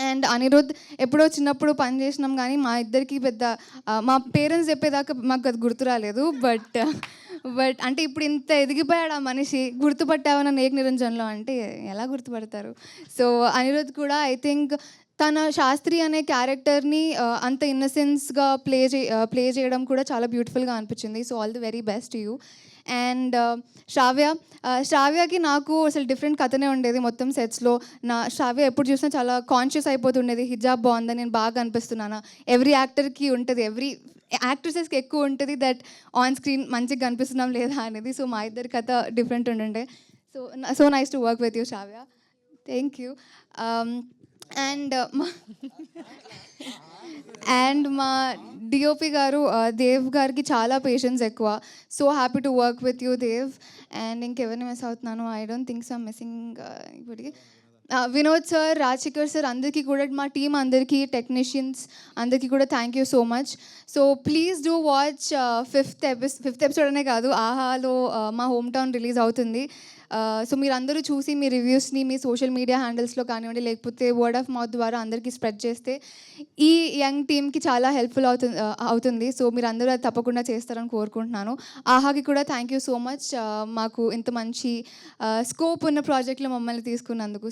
And Anirudh ఎప్పుడో చిన్నప్పుడు పని చేసినాం కానీ మా ఇద్దరికి పెద్ద మా పేరెంట్స్ చెప్పేదాకా మాకు అది గుర్తు రాలేదు. బట్ అంటే ఇప్పుడు ఇంత ఎదిగిపోయాడు ఆ మనిషి, గుర్తుపట్టావు నన్ను ఏక నిరంజన్లో అంటే ఎలా గుర్తుపడతారు? సో అనిరుద్ కూడా ఐ థింక్ తన శాస్త్రి అనే క్యారెక్టర్ని అంత ఇన్నసెన్స్గా ప్లే చేయడం కూడా చాలా బ్యూటిఫుల్గా అనిపించింది. So all the very best you. And శ్రావ్యకి నాకు అసలు డిఫరెంట్ కథనే ఉండేది మొత్తం సెట్స్లో. శ్రావ్య ఎప్పుడు చూసినా చాలా కాన్షియస్ అయిపోతుండేది, హిజాబ్ బాగుందని నేను బాగా అనిపిస్తున్నాను. ఎవ్రీ యాక్టర్కి ఉంటుంది, ఎవ్రీ యాక్ట్రెసెస్కి ఎక్కువ ఉంటుంది దట్ ఆన్ స్క్రీన్ మంచిగా కనిపిస్తున్నాం లేదా అనేది. సో మా ఇద్దరి కథ డిఫరెంట్ ఉండే. So nice to work with you Shravya. Thank you. And మా డిఓపి గారు దేవ్ గారికి చాలా పేషెన్స్ ఎక్కువ. So happy to work with you Dev. And ఇంకెవరిని మిస్ అవుతున్నాను? I don't think so missing ఇప్పటికి. వినోద్ సార్, రాజశేఖర్ సార్, అందరికీ కూడా, మా టీం అందరికీ, టెక్నీషియన్స్ అందరికీ కూడా thank you so much. So please do watch fifth episode అనే కాదు, ఆహాలో మా హోమ్ టౌన్ రిలీజ్ అవుతుంది. సో మీరు అందరూ చూసి మీ రివ్యూస్ని మీ సోషల్ మీడియా హ్యాండిల్స్లో కానివ్వండి, లేకపోతే వర్డ్ ఆఫ్ మౌత్ ద్వారా అందరికీ స్ప్రెడ్ చేస్తే ఈ యంగ్ టీమ్కి చాలా హెల్ప్ఫుల్ అవుతుంది. సో మీరు అందరూ అది తప్పకుండా చేస్తారని కోరుకుంటున్నాను. ఆహాకి కూడా థ్యాంక్ యూ సో మచ్, మాకు ఇంత మంచి స్కోప్ ఉన్న ప్రాజెక్ట్లో మమ్మల్ని తీసుకున్నందుకు.